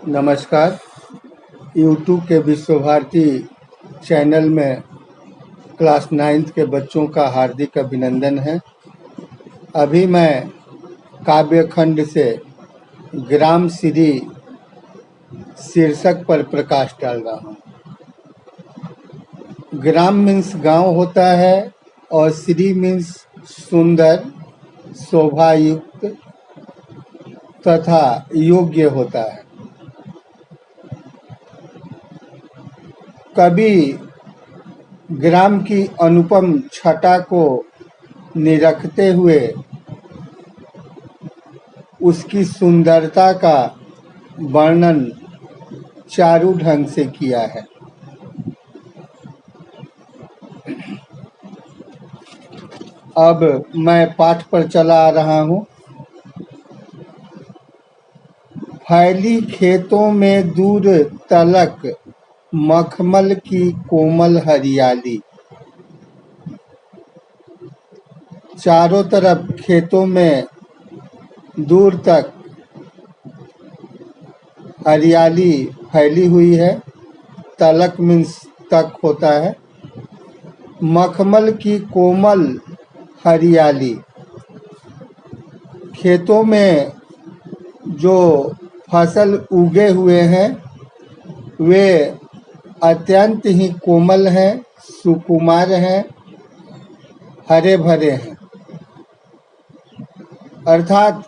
नमस्कार। यूट्यूब के विश्व भारती चैनल में क्लास 9th के बच्चों का हार्दिक अभिनंदन है। अभी मैं काव्य खंड से ग्राम श्री शीर्षक पर प्रकाश डाल रहा हूँ। ग्राम मीन्स गांव होता है और श्री मीन्स सुंदर, शोभायुक्त तथा योग्य होता है। कवि ग्राम की अनुपम छटा को निरखते हुए उसकी सुंदरता का वर्णन चारु ढंग से किया है। अब मैं पाठ पर चला आ रहा हूँ। फैली खेतों में दूर तलक मखमल की कोमल हरियाली। चारों तरफ खेतों में दूर तक हरियाली फैली हुई है। तलक मीन्स तक होता है। मखमल की कोमल हरियाली। खेतों में जो फसल उगे हुए हैं वे अत्यंत ही कोमल हैं, सुकुमार हैं, हरे भरे हैं। अर्थात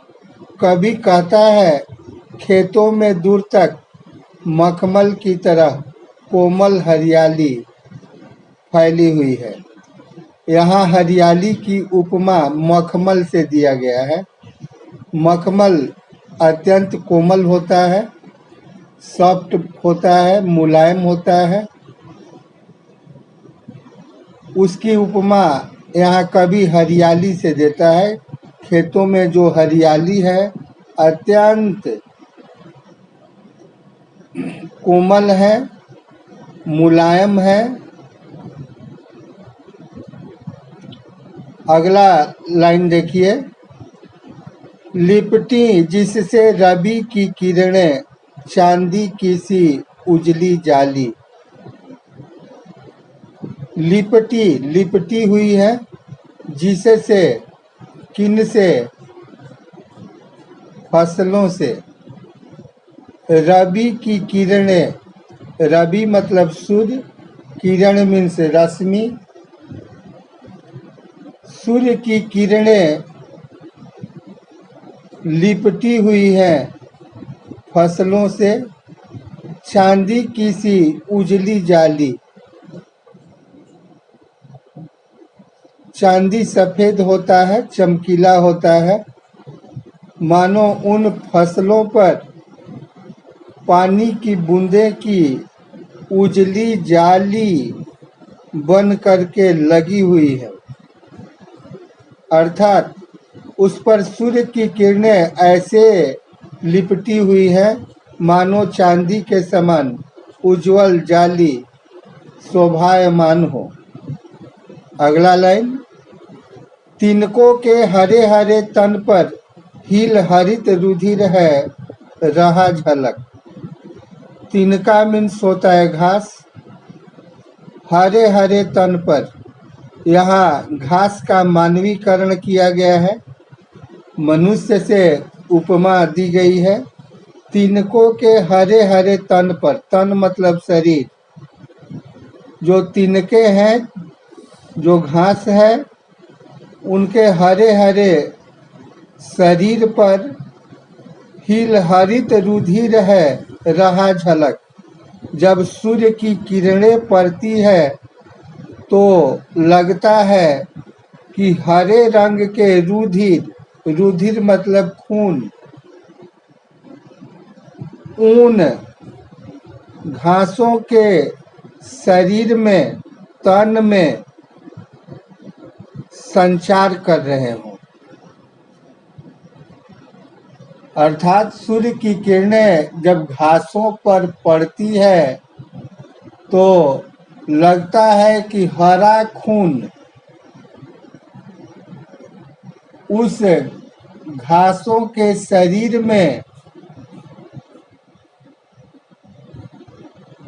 कवि कहता है खेतों में दूर तक मखमल की तरह कोमल हरियाली फैली हुई है। यहाँ हरियाली की उपमा मखमल से दिया गया है। मखमल अत्यंत कोमल होता है, सॉफ्ट होता है, मुलायम होता है। उसकी उपमा यहाँ कवि हरियाली से देता है। खेतों में जो हरियाली है अत्यंत कोमल है, मुलायम है। अगला लाइन देखिए। लिपटी जिससे रवि की किरणें चांदी की सी उजली जाली। लिपटी लिपटी हुई है, जिससे किन से? फसलों से। रवि की किरणें, रवि मतलब सूर्य, किरण मीन्स रश्मि। सूर्य की किरणें लिपटी हुई है फसलों से चांदी की सी उजली जाली। चांदी सफेद होता है, चमकीला होता है। मानो उन फसलों पर पानी की बूंदें की उजली जाली बन करके लगी हुई है। अर्थात उस पर सूर्य की किरणें ऐसे लिपटी हुई है मानो चांदी के समान उज्जवल जाली शोभायमान हो। अगला लाइन। तिनकों के हरे हरे तन पर हिल हरित रुधिर है रहा झलक। तिनका मीन्स होता है घास। हरे हरे तन पर, यहाँ घास का मानवीकरण किया गया है, मनुष्य से उपमा दी गई है। तिनकों के हरे हरे तन पर, तन मतलब शरीर, जो तिनके हैं, जो घास है, उनके हरे हरे शरीर पर हिल हरित रुधिर है रहा झलक। जब सूर्य की किरणें पड़ती है तो लगता है कि हरे रंग के रुधिर, रुधिर मतलब खून, ऊन घासों के शरीर में, तन में संचार कर रहे हों। अर्थात सूर्य की किरणें जब घासों पर पड़ती है तो लगता है कि हरा खून उस घासों के शरीर में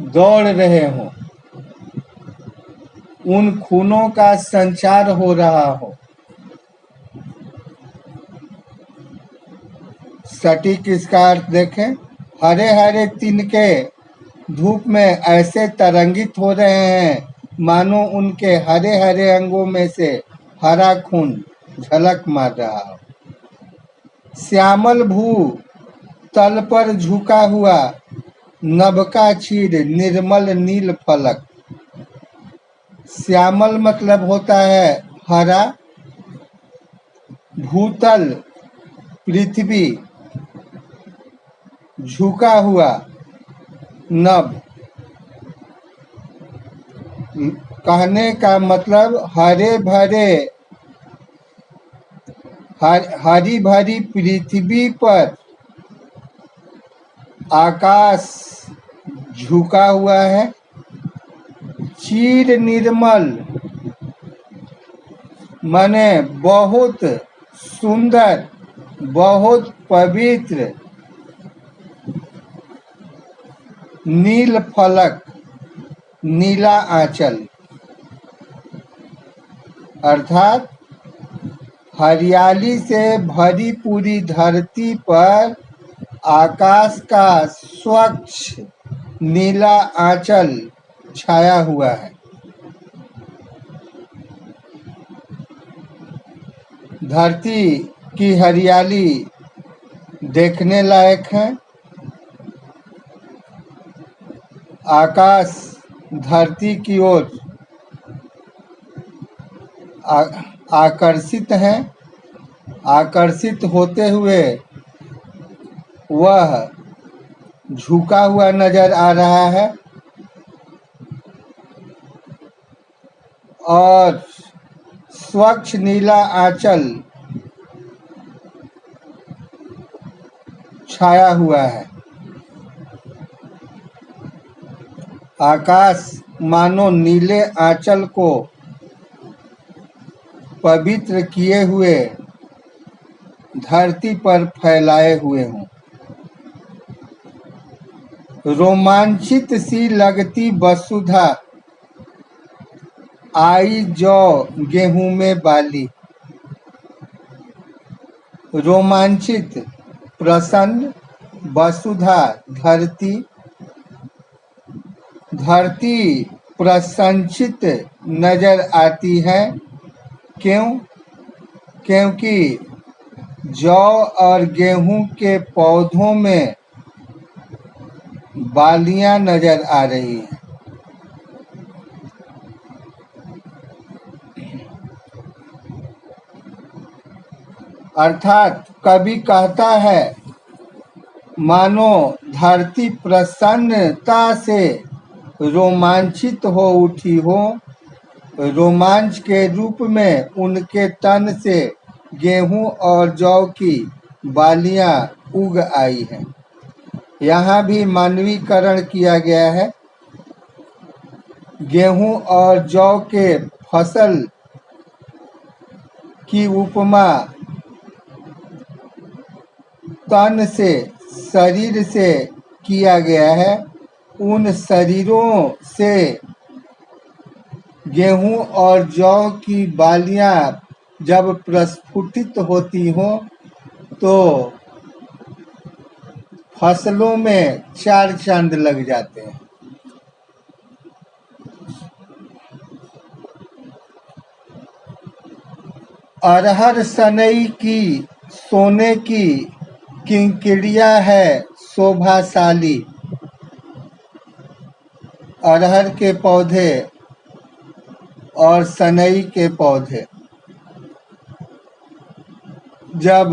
दौड़ रहे हों, उन खूनों का संचार हो रहा हो। सटीक इसका अर्थ देखें, हरे हरे तिनके धूप में ऐसे तरंगित हो रहे हैं मानो उनके हरे हरे अंगों में से हरा खून झलक मार रहा हो। श्यामल भू तल पर झुका हुआ नभ का चीर निर्मल नील फलक। श्यामल मतलब होता है हरा, भूतल पृथ्वी, झुका हुआ नभ, कहने का मतलब हरे भरे हरी भरी पृथ्वी पर आकाश झुका हुआ है। चीर निर्मल माने बहुत सुंदर, बहुत पवित्र। नील फलक, नीला आंचल, अर्थात हरियाली से भरी पूरी धरती पर आकाश का स्वच्छ नीला आंचल छाया हुआ है। धरती की हरियाली देखने लायक है। आकाश धरती की ओर आकर्षित है। आकर्षित होते हुए वह झुका हुआ नजर आ रहा है और स्वच्छ नीला आंचल छाया हुआ है। आकाश मानो नीले आंचल को पवित्र किए हुए धरती पर फैलाए हुए हों। रोमांचित सी लगती वसुधा आई जौ गेहूं में बाली। रोमांचित, प्रसन्न, वसुधा धरती, धरती प्रसन्नचित नजर आती है। क्यों? क्योंकि जौ और गेहूं के पौधों में बालियां नजर आ रही हैं। अर्थात कवि कहता है मानो धरती प्रसन्नता से रोमांचित हो उठी हो। रोमांच के रूप में उनके तन से गेहूं और जौ की बालियां उग आई हैं। यहाँ भी मानवीकरण किया गया है। गेहूं और जौ के फसल की उपमा तन से, शरीर से किया गया है। उन शरीरों से गेहूं और जौ की बालियां जब प्रस्फुटित होती हों तो फसलों में चार चांद लग जाते हैं। अरहर सनई की सोने की किंकिड़िया है शोभाशाली। अरहर के पौधे और सनई के पौधे जब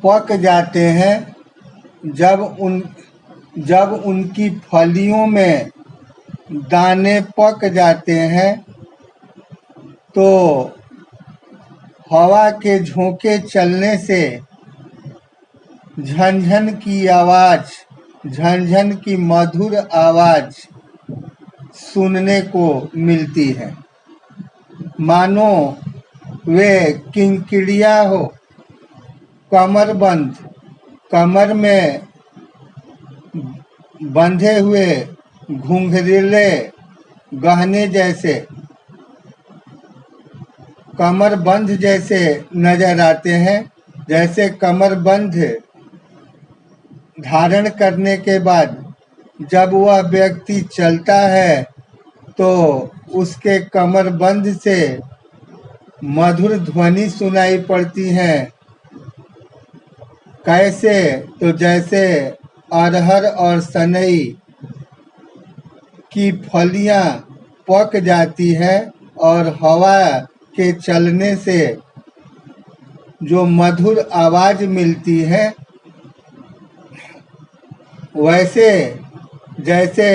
पक जाते हैं, जब उनकी फलियों में दाने पक जाते हैं तो हवा के झोंके चलने से झनझन की आवाज, झनझन की मधुर आवाज सुनने को मिलती है। मानो वे किंकिड़िया हो, कमरबंद कमर में बंधे हुए घुंघरीले गहने जैसे, कमरबंध जैसे नजर आते हैं। जैसे कमरबंध धारण करने के बाद जब वह व्यक्ति चलता है तो उसके कमरबंध से मधुर ध्वनि सुनाई पड़ती है। कैसे? तो जैसे अरहर और सनई की फलियां पक जाती है और हवा के चलने से जो मधुर आवाज मिलती है, वैसे जैसे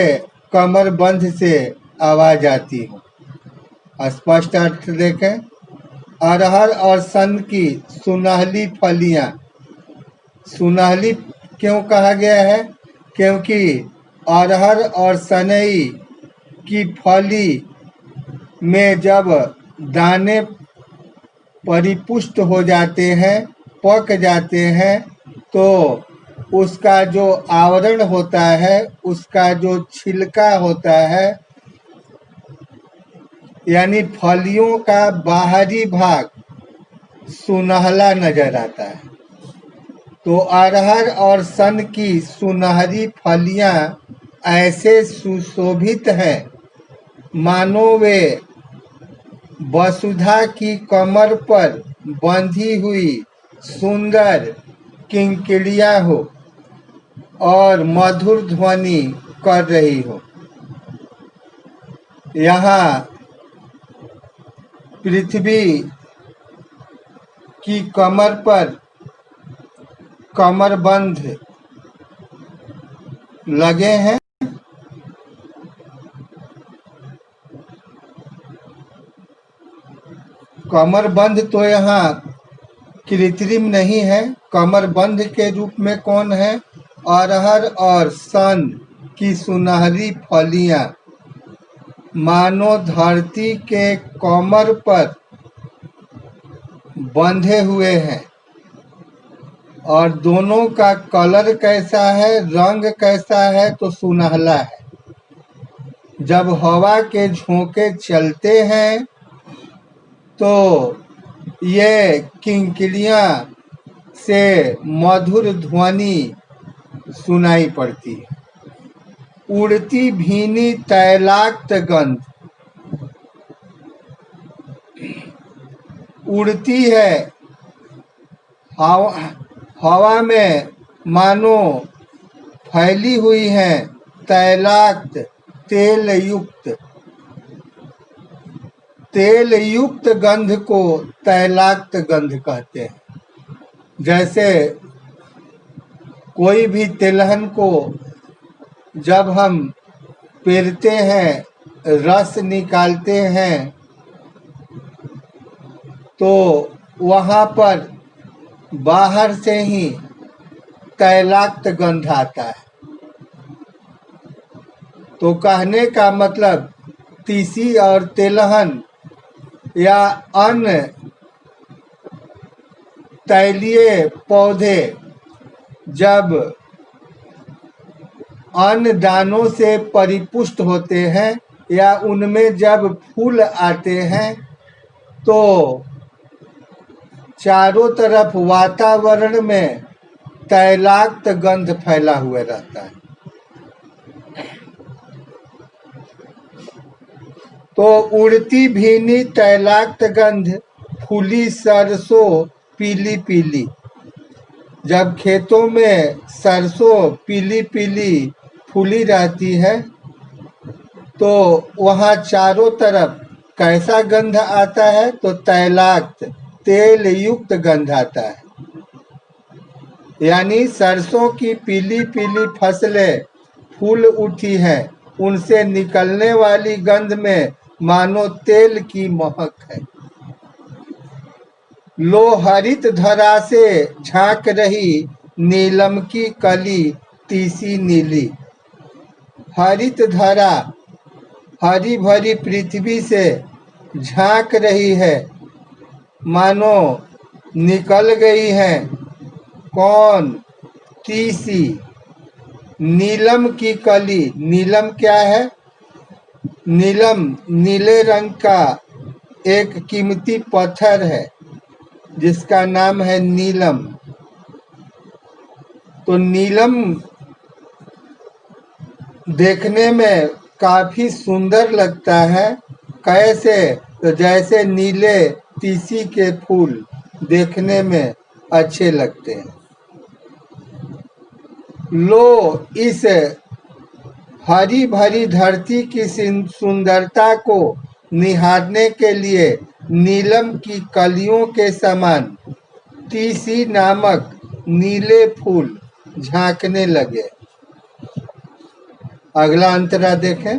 कमरबंध से आवाज आती हो। स्पष्ट अर्थ देखें। अरहर और सन की सुनहली फलियां, सुनहली क्यों कहा गया है? क्योंकि अरहर और सनई की फली में जब दाने परिपुष्ट हो जाते हैं, पक जाते हैं, तो उसका जो आवरण होता है, उसका जो छिलका होता है, यानी फलियों का बाहरी भाग सुनहला नजर आता है। तो अरहर और सन की सुनहरी फलियां ऐसे सुशोभित हैं मानो वे वसुधा की कमर पर बंधी हुई सुंदर किंकिड़िया हो और मधुर ध्वनि कर रही हो। यहाँ पृथ्वी की कमर पर कमरबंध लगे हैं। कमरबंध तो यहाँ कृत्रिम नहीं है। कमरबंध के रूप में कौन है? अरहर और सन की सुनहरी फलियां मानो धरती के कमर पर बंधे हुए हैं। और दोनों का कलर कैसा है, रंग कैसा है? तो सुनहला है। जब हवा के झोंके चलते हैं तो ये किंकिड़ियां से मधुर ध्वनि सुनाई पड़ती है। उड़ती भीनी तैलाक्त गंध, उड़ती है हवा में, मानो फैली हुई है तैलाक्त तेल युक्त गंध को तैलाक्त गंध कहते हैं। जैसे कोई भी तिलहन को जब हम पेरते हैं, रस निकालते हैं, तो वहाँ पर बाहर से ही तैलाक्त गंध आता है। तो कहने का मतलब तीसी और तिलहन या अन्य तैलीय पौधे जब अन्य दानों से परिपुष्ट होते हैं या उनमें जब फूल आते हैं तो चारों तरफ वातावरण में तैलाक्त गंध फैला हुआ रहता है। तो उड़ती भीनी तैलाक्त गंध, फूली सरसों पीली पीली। जब खेतों में सरसों पीली पीली फूली रहती है तो वहाँ चारों तरफ कैसा गंध आता है? तो तैलाक्त तेल युक्त गंध आता है। यानी सरसों की पीली पीली फसलें फूल उठी हैं, उनसे निकलने वाली गंध में मानो तेल की महक है। लो हरित धरा से झांक रही नीलम की कली तीसी नीली। हरित धरा हरी भरी पृथ्वी से झांक रही है, मानो निकल गई है। कौन? तीसी। नीलम की कली। नीलम क्या है? नीलम नीले रंग का एक कीमती पत्थर है जिसका नाम है नीलम। तो नीलम देखने में काफी सुंदर लगता है। कैसे? तो जैसे नीले तीसी के फूल देखने में अच्छे लगते हैं। लो इस हरी भरी धरती की सुंदरता को निहारने के लिए नीलम की कलियों के समान तीसी नामक नीले फूल झांकने लगे। अगला अंतरा देखें।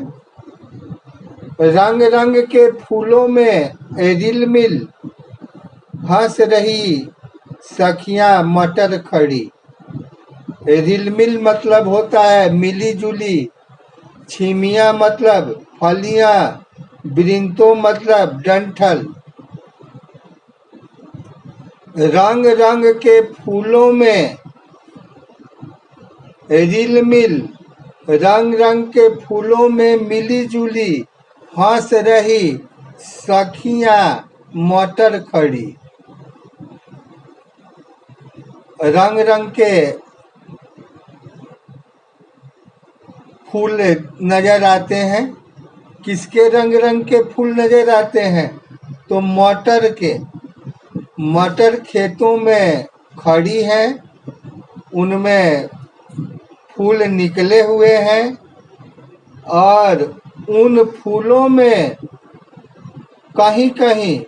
रंग रंग के फूलों में रिलमिल हंस रही सखियां मटर खड़ी। रिलमिल मतलब होता है मिली जुली, छिमिया मतलब फलियां, वृंतो मतलब डंठल। रंग रंग के फूलों में रिलमिल, रंग रंग के फूलों में मिली जुली हंस रही सखियां मटर खड़ी। रंग रंग के फूल नजर आते हैं। किसके रंग रंग के फूल नजर आते हैं? तो मटर के। मटर खेतों में खड़ी है, उनमें फूल निकले हुए हैं और उन फूलों में कहीं कहीं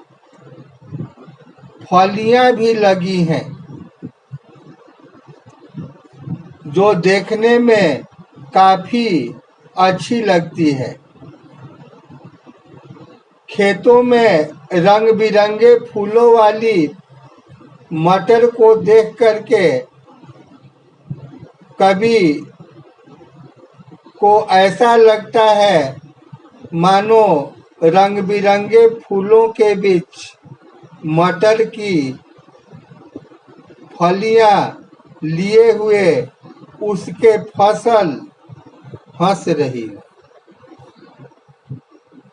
फलियां भी लगी हैं जो देखने में काफी अच्छी लगती है। खेतों में रंग बिरंगे फूलों वाली मटर को देख करके कभी को ऐसा लगता है मानो रंग बिरंगे फूलों के बीच मटर की फलियां लिए हुए उसके फसल हंस रही है।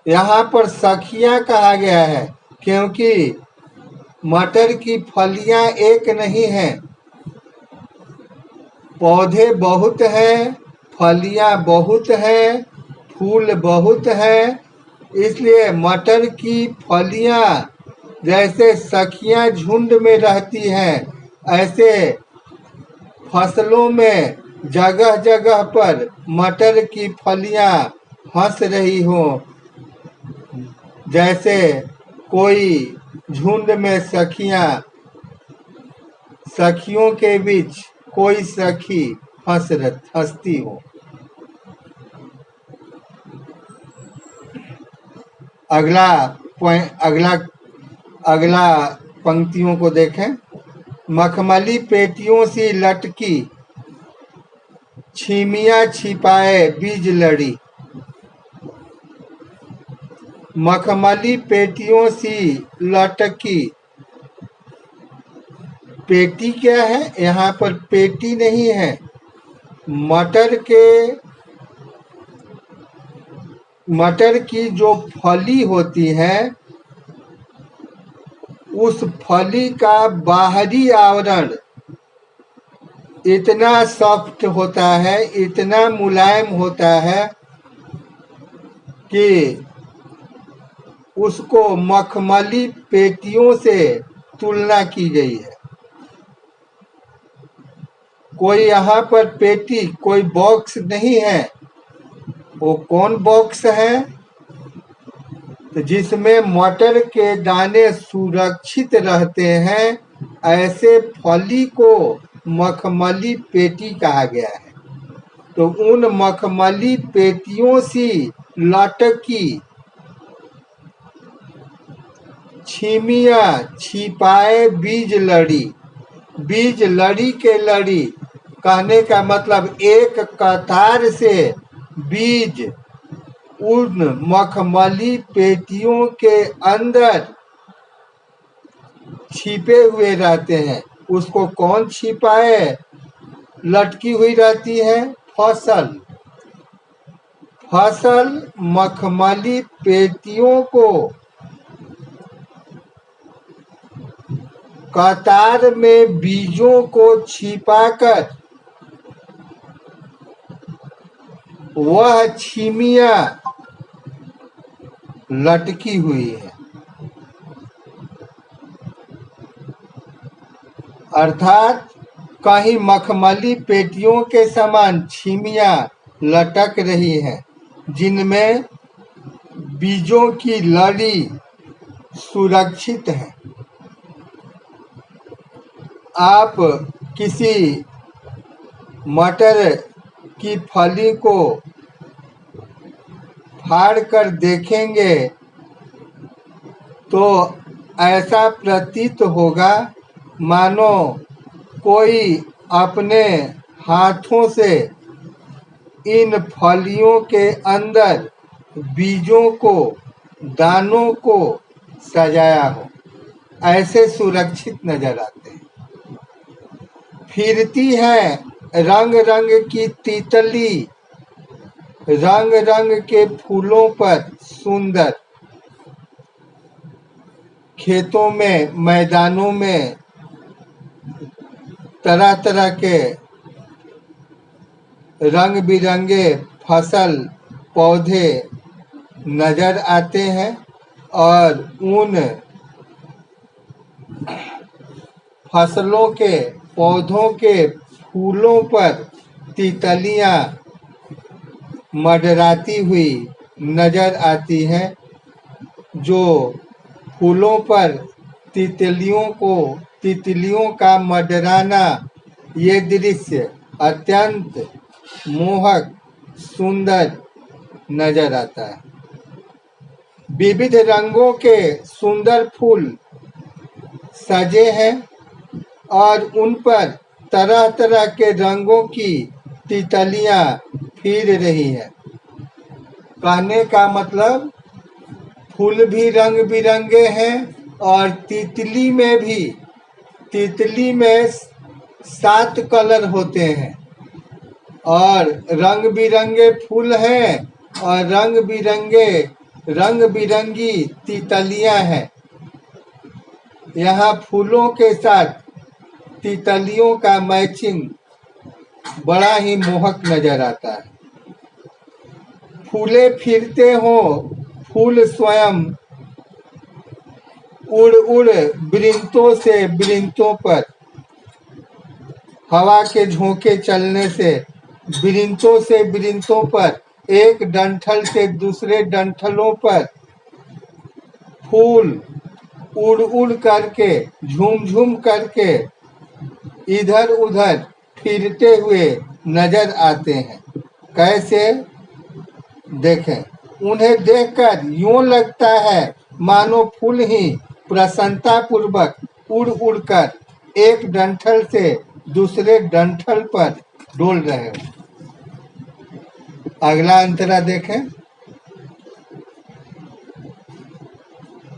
यहाँ पर सखियां कहा गया है क्योंकि मटर की फलियां एक नहीं हैं, पौधे बहुत हैं, फलियां बहुत हैं, फूल बहुत हैं। इसलिए मटर की फलियां जैसे सखियां झुंड में रहती हैं, ऐसे फसलों में जगह जगह पर मटर की फलियां हंस रही हो, जैसे कोई झुंड में सखियों के बीच कोई सखी हंसती हो। अगला अगला पंक्तियों को देखें। मखमली पेटियों सी लटकी, छिमिया छिपाए बीज लड़ी। मखमली पेटियों सी लटकी। पेटी क्या है? यहाँ पर पेटी नहीं है। मटर की जो फली होती है उस फली का बाहरी आवरण इतना सॉफ्ट होता है, इतना मुलायम होता है कि उसको मखमली पेटियों से तुलना की गई है। कोई यहाँ पर पेटी, कोई बॉक्स नहीं है। वो कौन बॉक्स है? तो जिसमें मटर के दाने सुरक्षित रहते हैं, ऐसे फली को मखमली पेटी कहा गया है। तो उन मखमली पेटियों सी लटकी, छिमिया छिपाए बीज लड़ी। बीज लड़ी के लड़ी कहने का मतलब एक कतार से बीज उन मखमली पेटियों के अंदर छिपे हुए रहते हैं। उसको कौन छिपाए? लटकी हुई रहती है फसल। फसल मखमली पेटियों को कतार में बीजों को छिपाकर वह छिमिया लटकी हुई है। अर्थात कहीं मखमली पेटियों के समान छिमियां लटक रही हैं, जिनमें बीजों की लड़ी सुरक्षित है। आप किसी मटर की फली को फाड़ कर देखेंगे तो ऐसा प्रतीत होगा मानो कोई अपने हाथों से इन फलियों के अंदर बीजों को, दानों को सजाया हो। ऐसे सुरक्षित नजर आते हैं। फिरती है रंग रंग की तितली, रंग रंग के फूलों पर सुंदर। खेतों में, मैदानों में तरह तरह के रंग बिरंगे फसल पौधे नजर आते हैं और उन फसलों के, पौधों के फूलों पर तितलियां मंडराती हुई नजर आती हैं। जो फूलों पर तितलियों का मंडराना, ये दृश्य अत्यंत मोहक, सुंदर नजर आता है। विविध रंगों के सुंदर फूल सजे हैं और उन पर तरह तरह के रंगों की तितलियां फिर रही हैं। कहने का मतलब फूल भी रंग बिरंगे हैं और तितली में 7 कलर होते हैं और रंग बिरंगे फूल हैं और रंग बिरंगी तितलियां हैं। यहाँ फूलों के साथ तितलियों का मैचिंग बड़ा ही मोहक नजर आता है। फूले फिरते हो, फूल स्वयं उड़ उड़ वृंतों से वृंतों पर, हवा के झोंके चलने से वृंतों पर, एक डंठल से दूसरे डंठलों पर फूल उड़ उड़ करके, झूम झूम करके इधर उधर फिरते हुए नजर आते हैं। कैसे? देखें, उन्हें देखकर यूं लगता है मानो फूल ही प्रसन्नता पूर्वक उड़ उड़कर एक डंठल से दूसरे डंठल पर डोल रहे हो। अगला अंतरा देखें।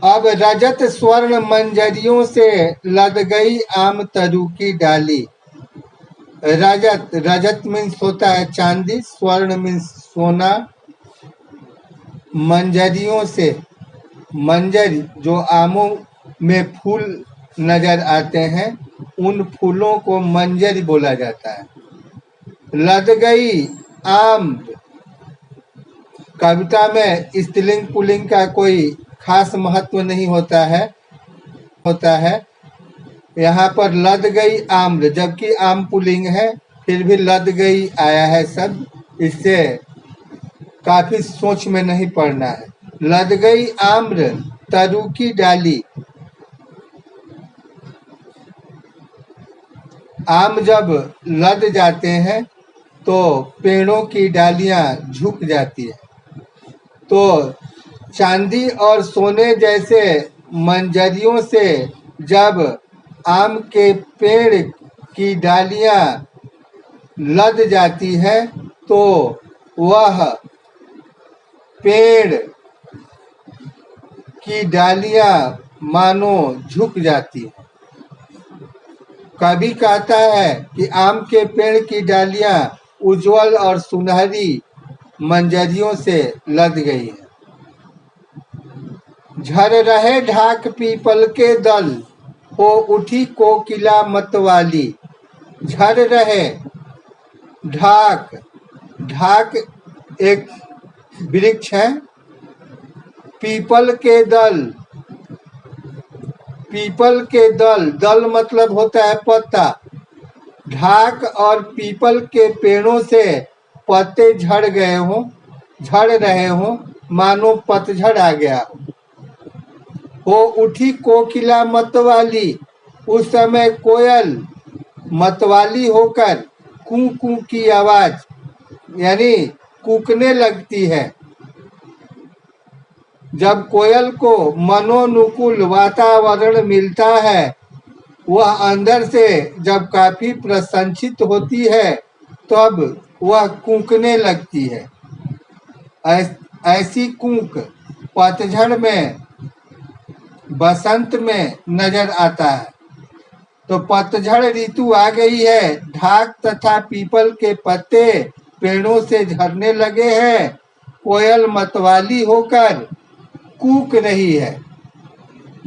अब रजत स्वर्ण मंजरियों से लद गई आम तरू की डाली। रजत मीन्स होता है चांदी, स्वर्ण मीन्स सोना। मंजरियों से, मंजरी जो आमों में फूल नजर आते हैं, उन फूलों को मंजरी बोला जाता है। लद गई आम, कविता में स्त्रीलिंग पुल्लिंग का कोई खास महत्व नहीं होता है। यहाँ पर लद गई आम्र, जबकि आम पुल्लिंग है, फिर भी लद गई आया है शब्द। इससे काफी सोच में नहीं पड़ना है। लद गई आम्र तरु की डाली। आम जब लद जाते हैं तो पेड़ों की डालियां झुक जाती है। तो चांदी और सोने जैसे मंजरियों से जब आम के पेड़ की डालियां लद जाती है तो वह पेड़ की डालियां मानो झुक जाती है। कभी कहता है कि आम के पेड़ की डालियां उज्जवल और सुनहरी मंजरियों से लद गई है। झर रहे ढाक पीपल के दल, हो उठी कोकिला मतवाली। झर रहे ढाक, ढाक एक वृक्ष है। पीपल के दल, पीपल के दल, दल मतलब होता है पत्ता। ढाक और पीपल के पेड़ों से पत्ते झड़ गए हों, झड़ रहे हों, मानो पतझड़ आ गया हो उठी कोकिला मतवाली। उस समय कोयल मतवाली होकर कू कू की आवाज यानी कूकने लगती है। जब कोयल को मनोनुकूल वातावरण मिलता है, वह अंदर से जब काफी प्रसन्नचित होती है, तब वह कूकने लगती है। ऐसी कूक पतझड़ में, बसंत में नजर आता है। तो पतझड़ ऋतु आ गई है। ढाक तथा पीपल के पत्ते पेड़ों से झड़ने लगे हैं। कोयल मतवाली होकर कूक रही है।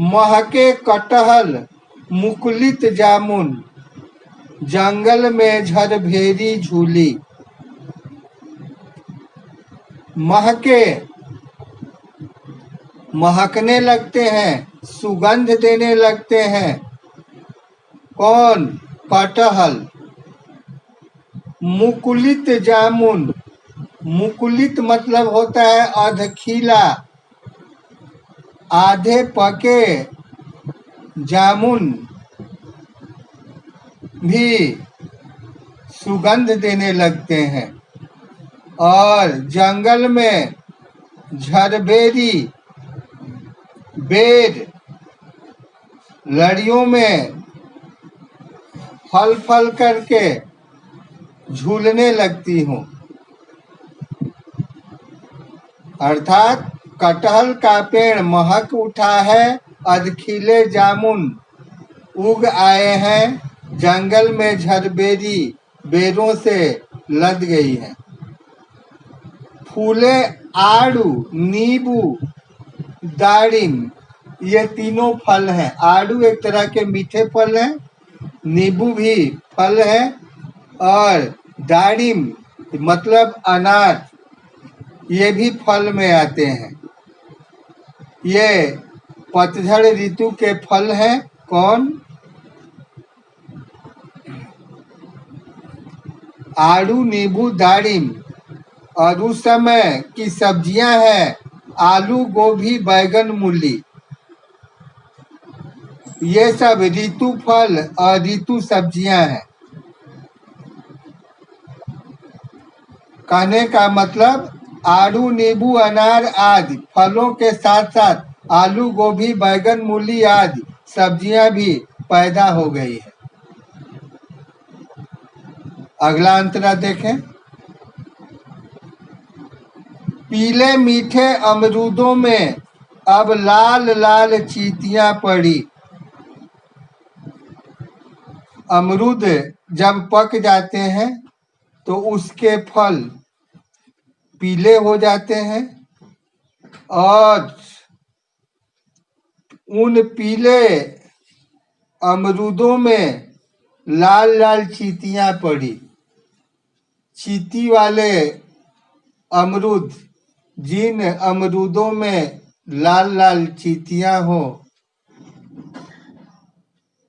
महके कटहल मुकुलित जामुन, जंगल में झरभेरी झूली। महके, महकने लगते हैं, सुगंध देने लगते हैं। कौन? कटहल। मुकुलित जामुन, मुकुलित मतलब होता है अधखीला, आधे पके जामुन भी सुगंध देने लगते हैं। और जंगल में झरबेरी, बेर, लड़ियों में फल फल करके झूलने लगती हूँ। अर्थात कटहल का पेड़ महक उठा है, अधखीले जामुन उग आए हैं, जंगल में झरबेरी बेरों से लद गई है। फूले आड़ू, नींबू, दारिम, ये तीनों फल हैं। आड़ू एक तरह के मीठे फल हैं, नींबू भी फल है, और दारिम मतलब अनार, ये भी फल में आते हैं। ये पतझड़ ऋतु के फल हैं। कौन? आड़ू, नींबू, दारिम। और उस समय की सब्जियां हैं आलू, गोभी, बैगन, मूली। ये सब ऋतु फल और ऋतु सब्जियां हैं। कहने का मतलब आड़ू, नींबू, अनार आदि फलों के साथ साथ आलू, गोभी, बैगन, मूली आदि सब्जियां भी पैदा हो गई है। अगला अंतरा देखें। पीले मीठे अमरूदों में अब लाल लाल चींटियां पड़ी। अमरूद जब पक जाते हैं तो उसके फल पीले हो जाते हैं, और उन पीले अमरूदों में लाल लाल चींटियां पड़ी। चींटी वाले अमरूद, जिन अमरूदों में लाल लाल चींटियां हो,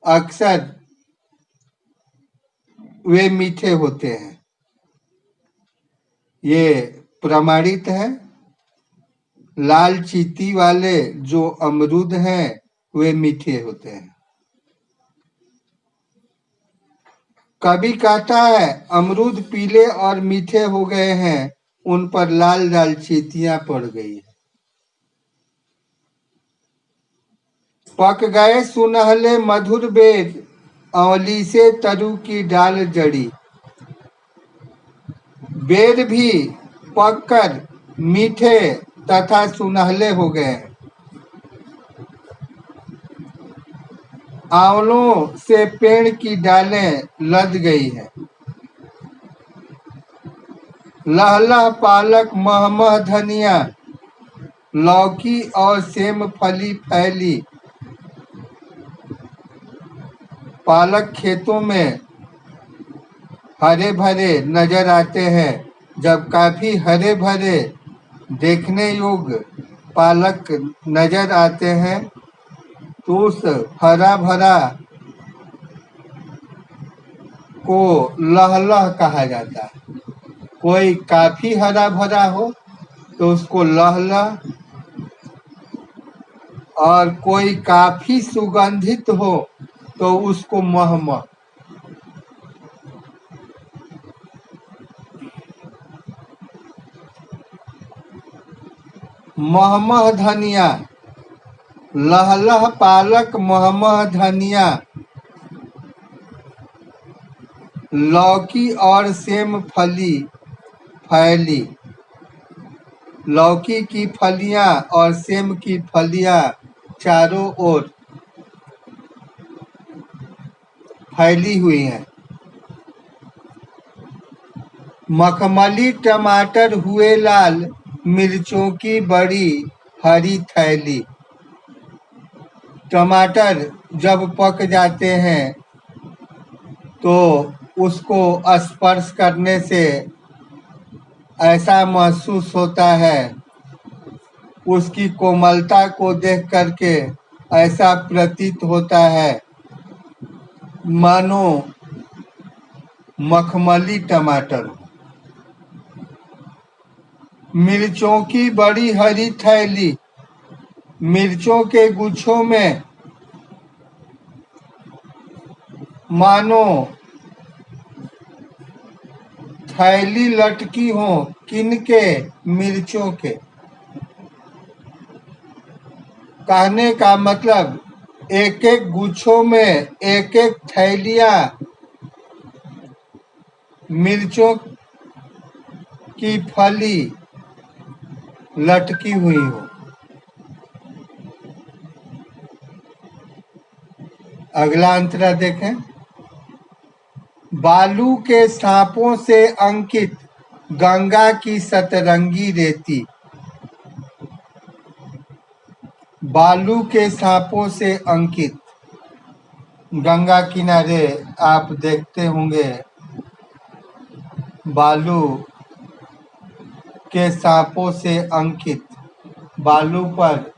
अक्सर वे मीठे होते हैं। ये प्रमाणित है। लाल चींटी वाले जो अमरूद हैं वे मीठे होते हैं। कभी कहता है अमरूद पीले और मीठे हो गए हैं, उन पर लाल लाल चींटियां पड़ गई है। पक गए सुनहले मधुर बेर, औली से तरु की डाल जड़ी। बेर भी पककर मीठे तथा सुनहले हो गए हैं। आंवलों से पेड़ की डालें लद गई है। लहलह पालक महमह धनिया, लौकी और सेम फली फैली। पालक खेतों में हरे भरे नजर आते हैं। जब काफी हरे भरे देखने योग्य पालक नजर आते हैं तो उस हरा भरा को लहलह कहा जाता है। कोई काफी हरा भरा हो तो उसको लहलह, और कोई काफी सुगंधित हो तो उसको महमह। महमह धनिया, लहलह पालक महमह धनिया, लौकी और सेम फली फैली। लौकी की फलियां और सेम की फलियां चारों ओर फैली हुई हैं। मखमली टमाटर हुए लाल, मिर्चों की बड़ी हरी थैली। टमाटर जब पक जाते हैं तो उसको स्पर्श करने से ऐसा महसूस होता है, उसकी कोमलता को देख करके ऐसा प्रतीत होता है मानो मखमली टमाटर। मिर्चों की बड़ी हरी थैली, मिर्चों के गुच्छों में मानो थैली लटकी हो। किनके? मिर्चों के। कहने का मतलब एक एक गुच्छों में एक एक थैलियां मिर्चों की फली लटकी हुई हो। अगला अंतरा देखें। बालू के सांपों से अंकित गंगा की सतरंगी रेती। बालू के सांपों से अंकित, गंगा किनारे आप देखते होंगे बालू के सांपों से अंकित। बालू पर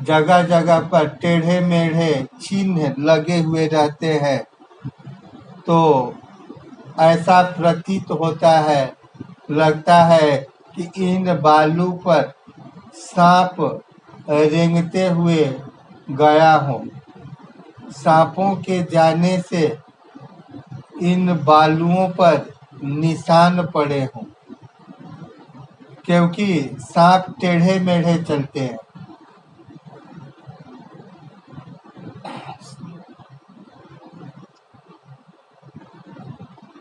जगह जगह पर टेढ़े मेढ़े चिन्ह लगे हुए रहते हैं, तो ऐसा प्रतीत होता है, लगता है कि इन बालू पर सांप रेंगते हुए गया हो। सांपों के जाने से इन बालुओं पर निशान पड़े हों, क्योंकि सांप टेढ़े मेढ़े चलते हैं।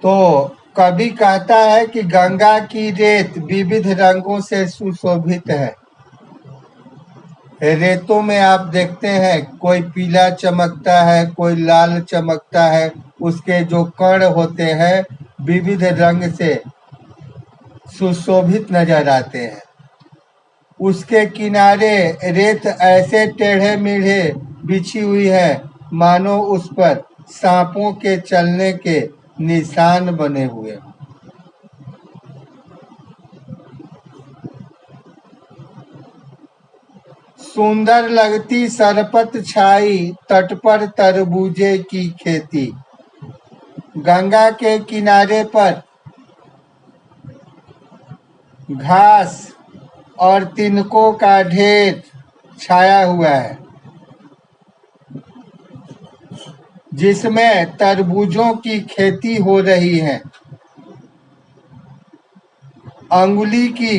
तो कवि कहता है कि गंगा की रेत विविध रंगों से सुशोभित है। रेतों में आप देखते हैं कोई पीला चमकता है, कोई लाल चमकता है, उसके जो कण होते हैं विविध रंग से सुशोभित नजर आते हैं। उसके किनारे रेत ऐसे टेढ़े मेढ़े बिछी हुई है मानो उस पर सांपों के चलने के निशान बने हुए। सुंदर लगती सरपत छाई तट पर तरबूजे की खेती। गंगा के किनारे पर घास और तिनकों का ढेर छाया हुआ है, जिसमें तरबूजों की खेती हो रही है। अंगुली की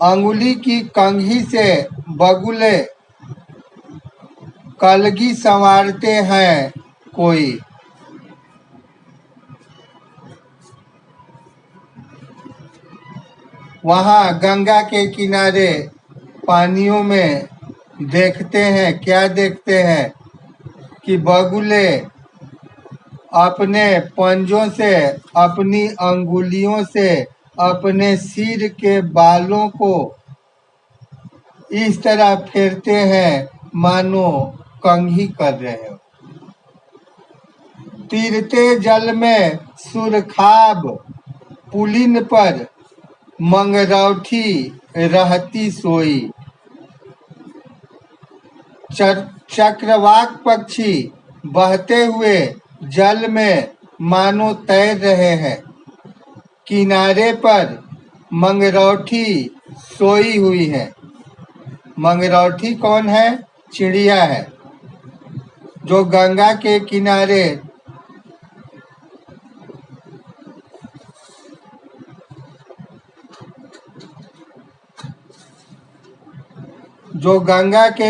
अंगुली की कंघी से बगुले कलगी संवारते हैं कोई। वहाँ गंगा के किनारे पानियों में देखते हैं, क्या देखते हैं कि बगुले अपने पंजों से, अपनी अंगुलियों से अपने सिर के बालों को इस तरह फेरते हैं मानो कंघी कर रहे हो। तीरते जल में सुरखाब पुलिन पर मंगरौठी रहती सोई। चक्रवाक पक्षी बहते हुए जल में मानो तैर रहे हैं। किनारे पर मंगरौठी सोई हुई है। मंगरौठी कौन है? चिड़िया है जो गंगा के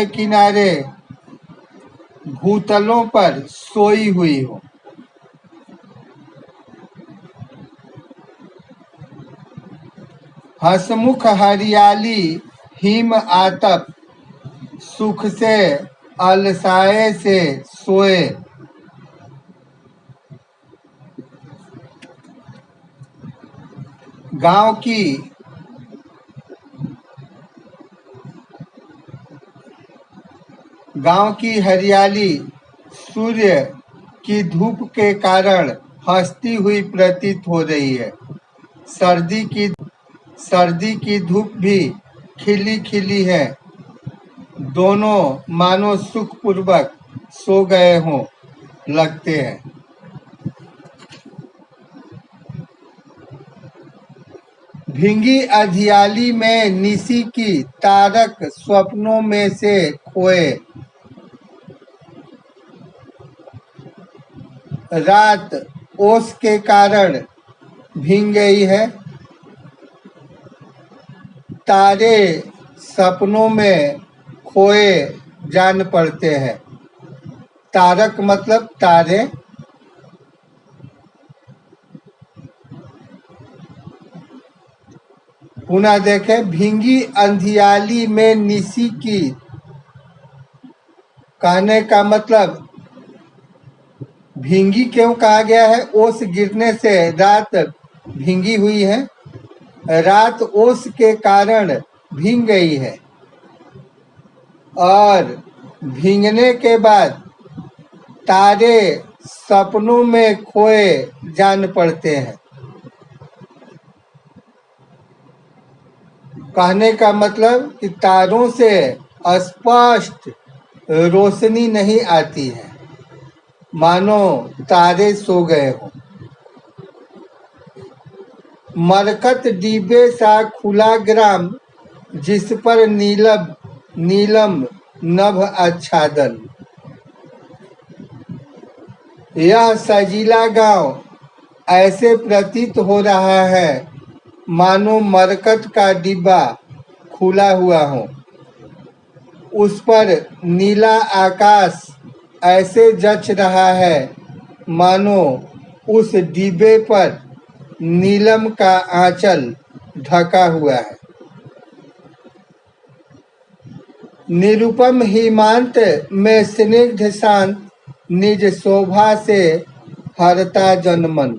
किनारे भूतलों पर सोई हुई हो। हसमुख हरियाली हिम आतप सुख से अलसाए से सोए। गांव की हरियाली सूर्य की धूप के कारण हंसती हुई प्रतीत हो रही है। सर्दी की धूप भी खिली खिली है। दोनों मानो सुखपूर्वक सो गए हों लगते हैं। भींगी अधियाली में निशी की तारक स्वप्नों में से खोए। रात ओस के कारण भींग गई है। तारे सपनों में खोए जान पड़ते हैं। तारक मतलब तारे। पुनः देखें, भींगी अंधियाली में निशी की, कहने का मतलब भींगी क्यों कहा गया है? ओस गिरने से रात भींगी हुई है। रात ओस के कारण भींग गई है और भींगने के बाद तारे सपनों में खोए जान पड़ते हैं। कहने का मतलब कि तारों से स्पष्ट रोशनी नहीं आती है, मानो तारे सो गए हों। मरकत डिब्बे सा खुला ग्राम जिस पर नीलम नभ आच्छादन। यह सजीला गांव ऐसे प्रतीत हो रहा है मानो मरकत का डिब्बा खुला हुआ हो। उस पर नीला आकाश ऐसे जच रहा है मानो उस डिब्बे पर नीलम का आंचल ढका हुआ है। निरुपम हिमांत में स्निग्ध शांत निज शोभा से हरता जनमन।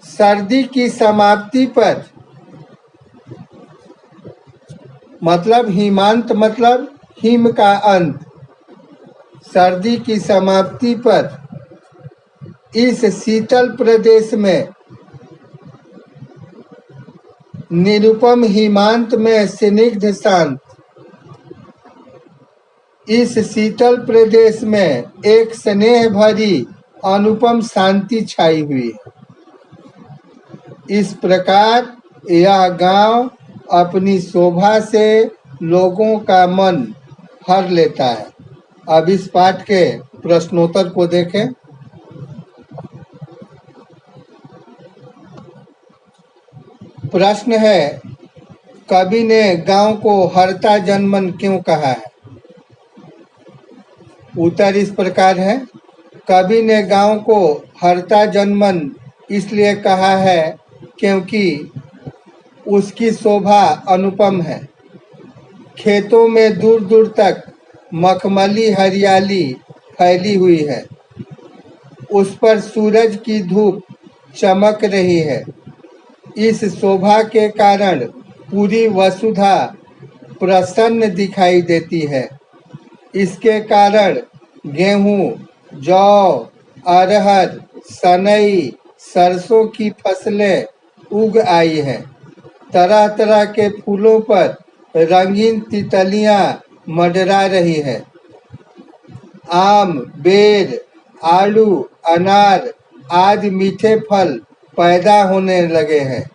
सर्दी की समाप्ति पर, मतलब हिमांत मतलब हिम का अंत। सर्दी की समाप्ति पर इस शीतल प्रदेश में निरुपम हिमांत में स्निग्ध शांत, इस शीतल प्रदेश में एक स्नेह भरी अनुपम शांति छाई हुई है। इस प्रकार यह गांव अपनी शोभा से लोगों का मन हर लेता है। अब इस पाठ के प्रश्नोत्तर को देखें। प्रश्न है, कवि ने गांव को हरता जनमन क्यों कहा है? उत्तर इस प्रकार है, कवि ने गांव को हरता जनमन इसलिए कहा है क्योंकि उसकी शोभा अनुपम है। खेतों में दूर दूर तक मखमली हरियाली फैली हुई है। उस पर सूरज की धूप चमक रही है। इस शोभा के कारण पूरी वसुधा प्रसन्न दिखाई देती है। इसके कारण गेहूं, जौ, अरहर, सनई, सरसों की फसलें उग आई हैं। तरह तरह के फूलों पर रंगीन तितलियां मंडरा रही है। आम, बेर, आलू, अनार आदि मीठे फल पैदा होने लगे हैं।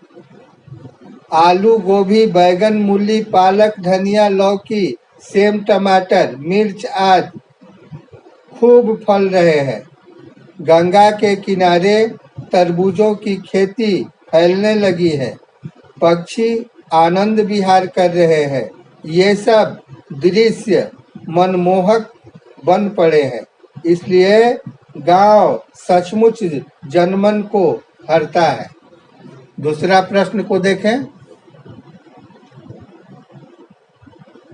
आलू, गोभी, बैगन, मूली, पालक, धनिया, लौकी, सेम, टमाटर, मिर्च आदि खूब फल रहे हैं। गंगा के किनारे तरबूजों की खेती फैलने लगी है। पक्षी आनंद विहार कर रहे हैं। ये सब दृश्य मनमोहक बन पड़े हैं। इसलिए गांव सचमुच जनमन को हरता है। दूसरा प्रश्न को देखें।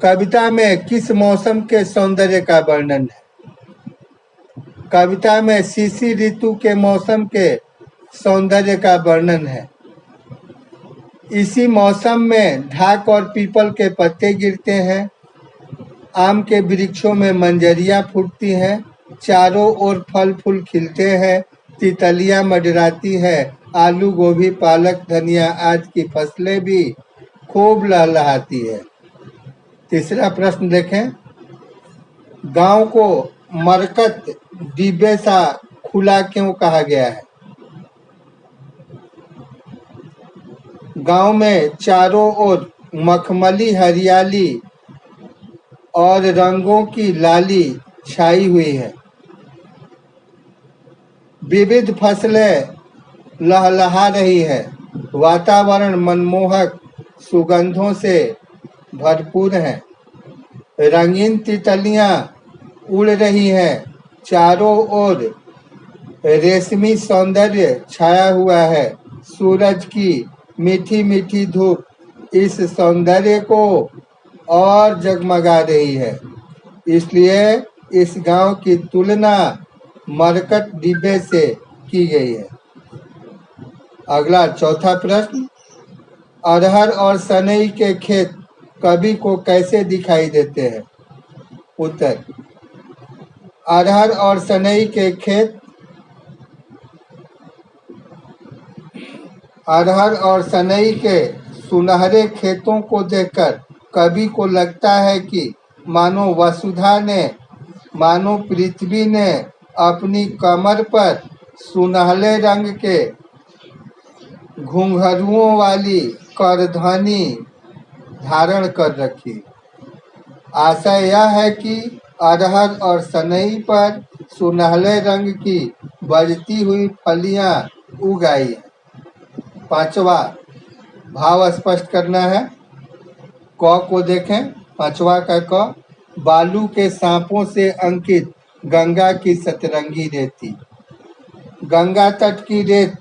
कविता में किस मौसम के सौंदर्य का वर्णन है? कविता में शिशिर ऋतु के मौसम के सौंदर्य का वर्णन है। इसी मौसम में ढाक और पीपल के पत्ते गिरते हैं। आम के वृक्षों में मंजरियां फूटती हैं। चारों ओर फल फूल खिलते हैं। तितलियां मंडराती है। आलू, गोभी, पालक, धनिया आदि की फसलें भी खूब लहलहाती है। तीसरा प्रश्न देखें। गांव को मरकत डिब्बे सा खुला क्यों कहा गया है? गांव में चारों ओर मखमली हरियाली और रंगों की लाली छाई हुई है। विविध फसलें लहलहा रही है। वातावरण मनमोहक सुगंधों से भरपूर है। रंगीन तितलियां उड़ रही हैं। चारों ओर रेशमी सौंदर्य छाया हुआ है। सूरज की मीठी मीठी धूप इस सौंदर्य को और जगमगा रही है। इसलिए इस गांव की तुलना मरकट डिब्बे से की गई है। अगला चौथा प्रश्न। अरहर और सनई के खेत कवि को कैसे दिखाई देते हैं? उत्तर। अरहर और सनई के खेत अरहर और सनई के सुनहरे खेतों को देखकर कवि को लगता है कि मानो पृथ्वी ने अपनी कमर पर सुनहले रंग के घुंघरुओं वाली करधनी धारण कर रखी। आशय यह है कि अरहर और सनई पर सुनहले रंग की बजती हुई फलियां उग आई हैं। पांचवा भाव स्पष्ट करना है। क को देखें। पांचवा का क। बालू के सांपों से अंकित गंगा की सतरंगी रेती। गंगा तट की रेत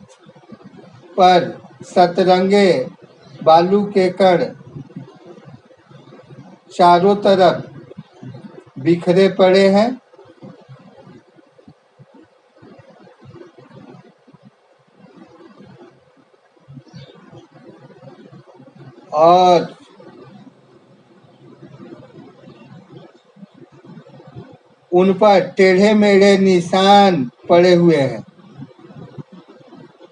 पर सतरंगे बालू के कण चारों तरफ बिखरे पड़े हैं। और उन पर टेढ़े मेढ़े निशान पड़े हुए हैं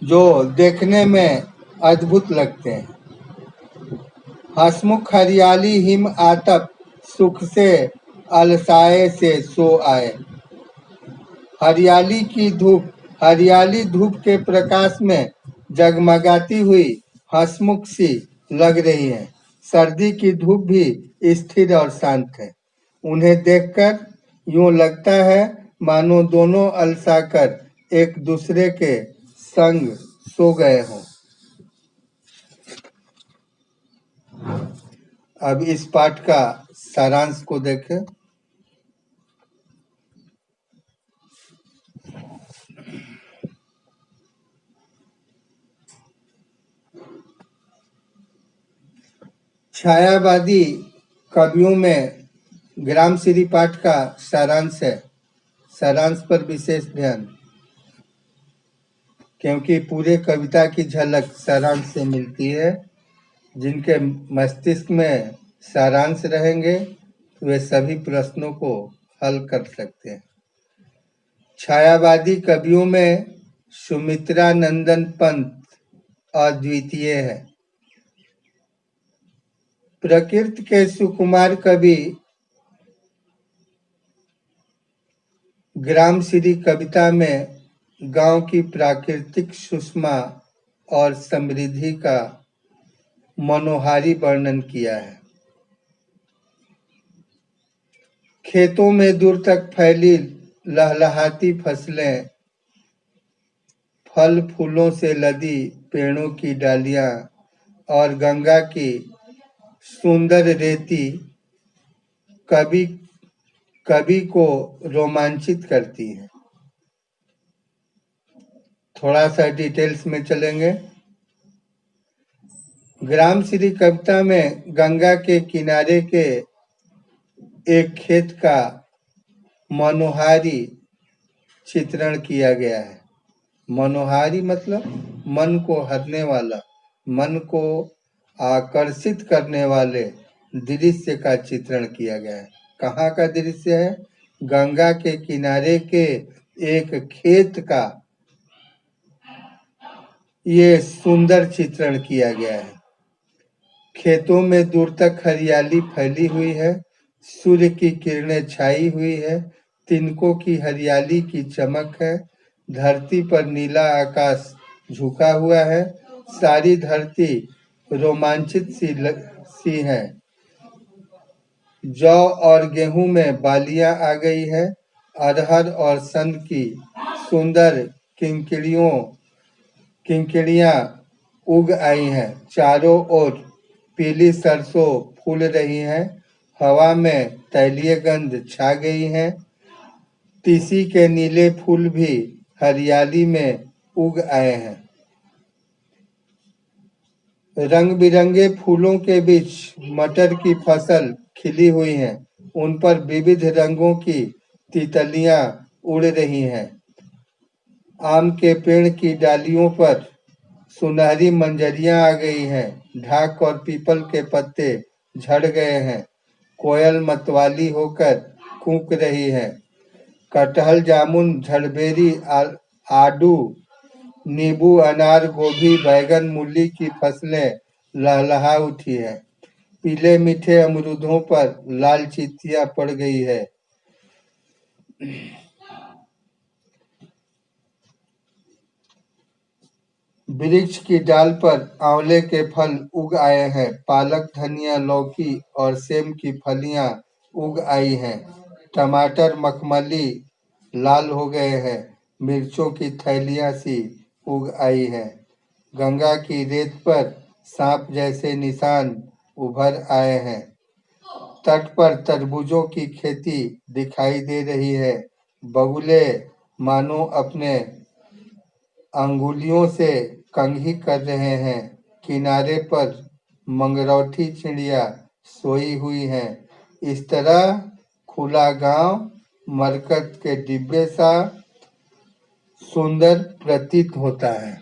जो देखने में अद्भुत लगते हैं। हसमुख हरियाली हिम आतप सुख से अलसाए से सो आए। हरियाली धूप के प्रकाश में जगमगाती हुई हसमुख सी लग रही है। सर्दी की धूप भी स्थिर और शांत है। उन्हें देखकर यूं लगता है मानो दोनों अलसाकर एक दूसरे के संग सो गए हों। अब इस पाठ का सारांश को देखें। छायावादी कवियों में ग्राम श्री पाठ का सारांश है। सारांश पर विशेष ध्यान, क्योंकि पूरे कविता की झलक सारांश से मिलती है। जिनके मस्तिष्क में सारांश रहेंगे वे सभी प्रश्नों को हल कर सकते हैं। छायावादी कवियों में सुमित्रा नंदन पंत अद्वितीय है। प्रकृति के सुकुमार कवि ग्राम श्री कविता में गांव की प्राकृतिक सुषमा और समृद्धि का मनोहारी वर्णन किया है। खेतों में दूर तक फैली लहलहाती फसलें, फल फूलों से लदी पेड़ों की डालियां और गंगा की सुंदर रेती कवि को रोमांचित करती है। थोड़ा सा डिटेल्स में चलेंगे। ग्राम श्री कविता में गंगा के किनारे के एक खेत का मनोहारी चित्रण किया गया है। मनोहारी मतलब मन को हरने वाला, मन को आकर्षित करने वाले दृश्य का चित्रण किया गया है। कहाँ का दृश्य है? गंगा के किनारे के एक खेत का ये सुंदर चित्रण किया गया है। खेतों में दूर तक हरियाली फैली हुई है, सूर्य की किरणें छाई हुई है, तिनकों की हरियाली की चमक है, धरती पर नीला आकाश झुका हुआ है, सारी धरती रोमांचित सी है। जौ और गेहूं में बालियां आ गई है, अरहर और सन की सुंदर किंकड़ियां उग आई हैं, चारों ओर पीली सरसों फूल रही हैं, हवा में तैलीय गंध छा गई है, तीसी के नीले फूल भी हरियाली में उग आए हैं। रंग बिरंगे फूलों के बीच मटर की फसल खिली हुई है, उन पर विविध रंगों की तितलियां उड़ रही हैं। आम के पेड़ की डालियों पर सुनहरी मंजरियां आ गई हैं, ढाक और पीपल के पत्ते झड़ गए हैं, कोयल मतवाली होकर कूक रही है, कटहल जामुन झड़बेरी आडू नींबू अनार गोभी बैगन मूली की फसलें लहलहा उठी है, पीले मीठे अमरूदों पर लाल चींटियां पड़ गई है। वृक्ष की डाल पर आंवले के फल उग आए हैं, पालक धनिया लौकी और सेम की फलियां उग आई हैं, टमाटर मखमली लाल हो गए हैं, मिर्चों की थैलियां सी उग आई हैं। गंगा की रेत पर सांप जैसे निशान उभर आए हैं, तट पर तरबूजों की खेती दिखाई दे रही है, बगुले मानो अपने अंगुलियों से कंघी कर रहे हैं, किनारे पर मंगरौठी चिड़िया सोई हुई हैं। इस तरह खुला गांव मरकत के डिब्बे सा सुंदर प्रतीत होता है।